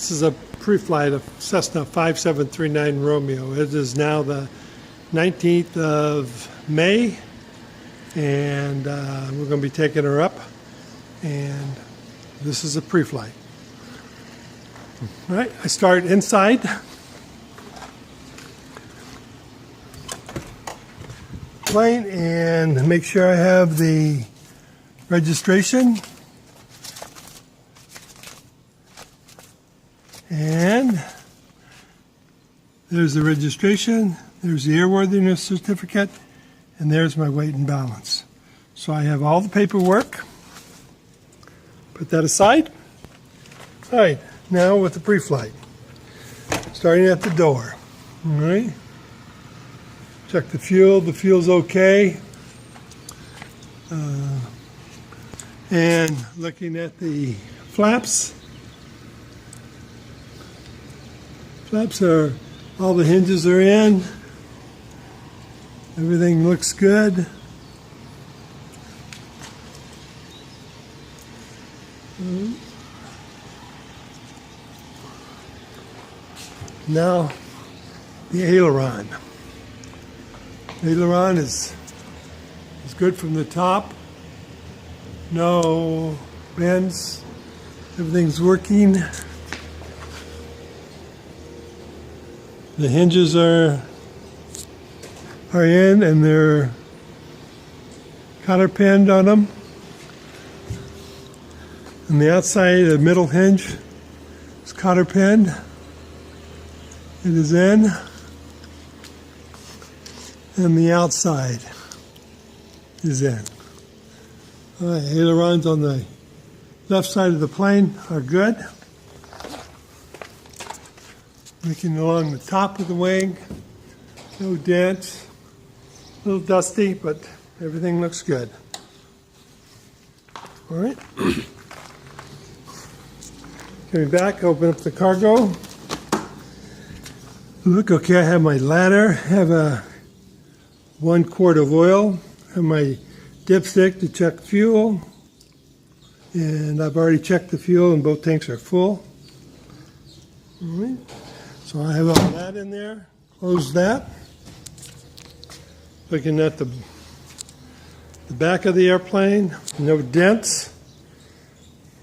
This is a pre-flight of Cessna 5739 Romeo. It is now the 19th of May, and we're going to be taking her up, and this is a pre-flight. All right, I start inside. Plane and make sure I have the registration. And there's the registration, there's the airworthiness certificate, and there's my weight and balance. So I have all the paperwork. Put that aside. All right, now with the pre-flight. Starting at the door. All right. Check the fuel's okay. And looking at the flaps. Flaps are, all the hinges are in. Everything looks good. Now, the aileron. The aileron is good from the top. No bends. Everything's working. The hinges are in, and they're cotter pinned on them. On the outside, the middle hinge is cotter pinned. It is in. And the outside is in. All right, ailerons on the left side of the plane are good. Looking along the top of the wing, no dents, a little dusty, but everything looks good. All right. Coming back, open up the cargo. Look, okay, I have my ladder, have a 1 quart of oil, have my dipstick to check fuel, and I've already checked the fuel and both tanks are full. All right. So I have all that in there. Close that. Looking at the back of the airplane, no dents,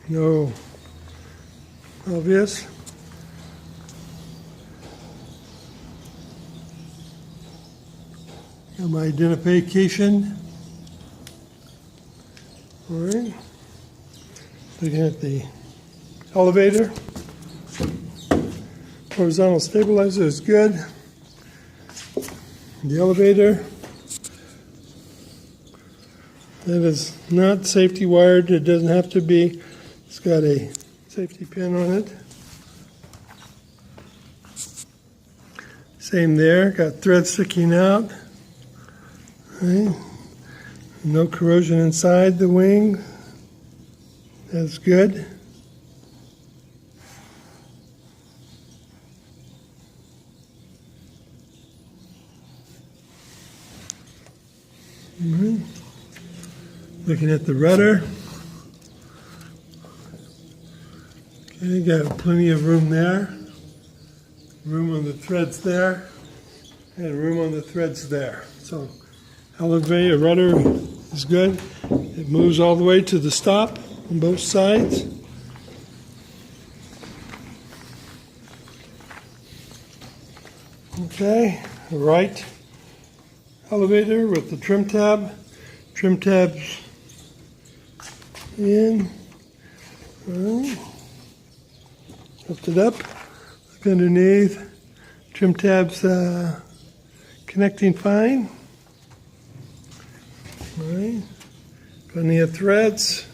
no obvious. Got my identification. All right. Looking at the elevator. Horizontal stabilizer is good. The elevator, that is not safety wired. It doesn't have to be. It's got a safety pin on it. Same there. Got thread sticking out. Right. No corrosion inside the wing. That's good. Mm-hmm. Looking at the rudder. Okay, got plenty of room there. Room on the threads there. And room on the threads there. So, elevator rudder is good. It moves all the way to the stop on both sides. Okay, right elevator with the trim tabs in. Right. Lift it up, look underneath, trim tabs connecting fine. Right. Plenty of threads,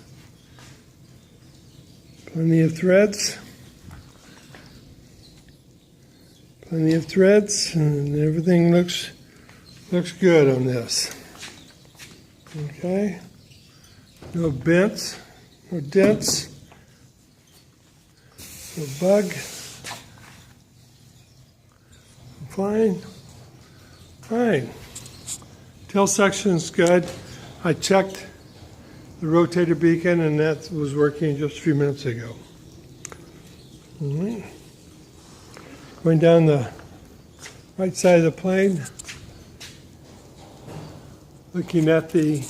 plenty of threads, and everything looks good on this. Okay. No bends, no dents, no bug. Fine. Fine. Tail section is good. I checked the rotator beacon, and that was working just a few minutes ago. All right. Going down the right side of the plane, looking at the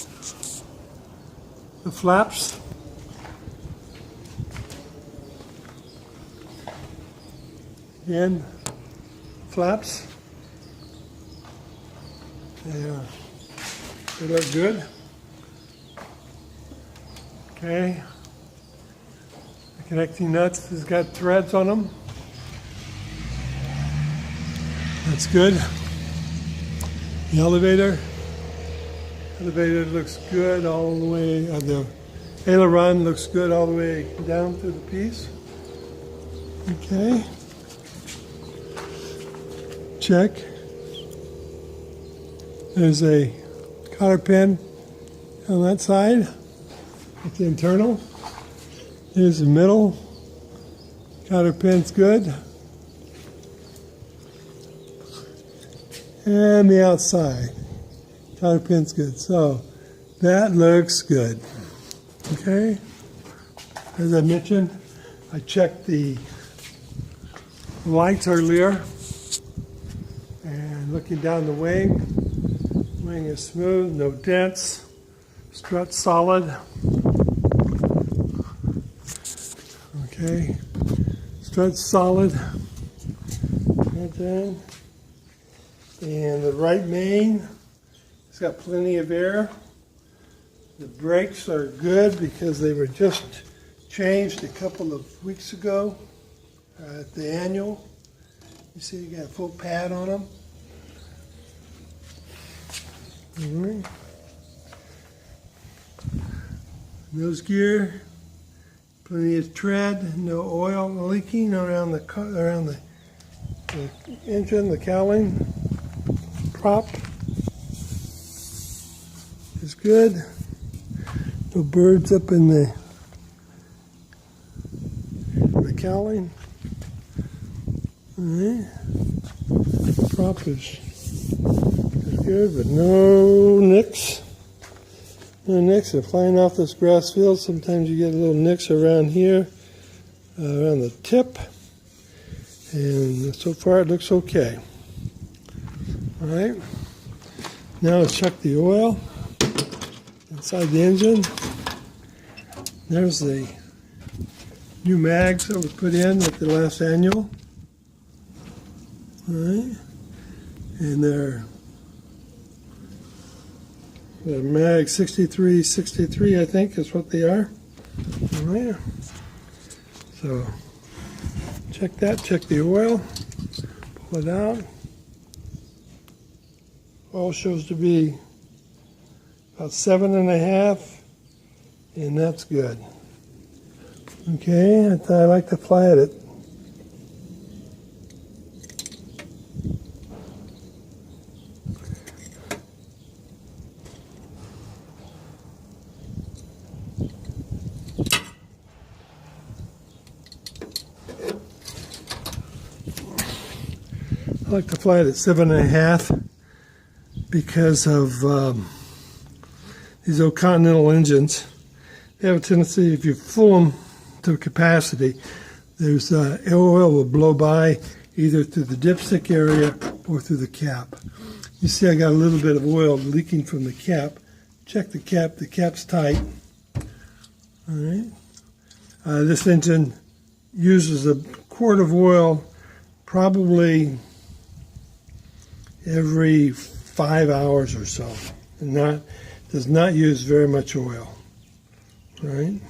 flaps. Again, flaps. They look good. Okay. The connecting nuts has got threads on them. That's good. The elevator looks good all the way. The aileron looks good all the way down through the piece. Okay. Check. There's a cotter pin on that side. It's the internal. Here's the middle. Cotter pin's good. And the outside. Cotter pin's good. So that looks good. Okay. As I mentioned, I checked the lights earlier. And looking down the wing is smooth, no dents, strut solid. Okay, strut solid. Right there. And the right main, it's got plenty of air. The brakes are good because they were just changed a couple of weeks ago at the annual. You see you got a full pad on them. All right. Nose gear, plenty of tread, no oil leaking around the engine, the cowling. Prop is good. No birds up in the cowling. All right. Prop is good, but no nicks. No nicks. They're flying off this grass field. Sometimes you get little nicks around here, around the tip. And so far it looks okay. All right. Now let's check the oil inside the engine. There's the new mags that were put in at the last annual. All right. And they're mag 63, I think is what they are. All right. So check that, check the oil, pull it out. Oil shows to be about 7.5, and that's good. Okay, I like to fly at it. I like to fly it at 7.5 because of these old Continental engines. They have a tendency, if you fill them to capacity, there's oil will blow by either through the dipstick area or through the cap. You see I got a little bit of oil leaking from the cap. Check the cap's tight. All right. This engine uses a quart of oil probably every 5 hours or so, and does not use very much oil. All right.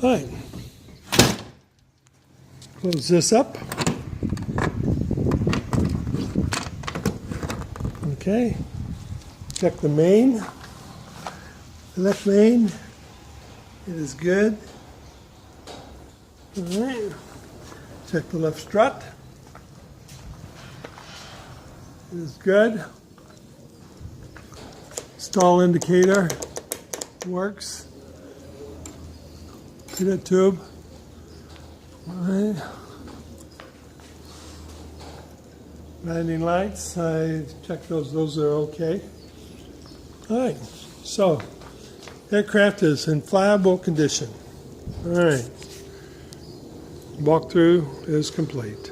All right. Close this up. Okay. Check the main. The left main. It is good. All right. Check the left strut. It is good. Stall indicator works. See that tube? All right. Landing lights, I checked those are okay. All right, so aircraft is in flyable condition. All right. Walkthrough is complete.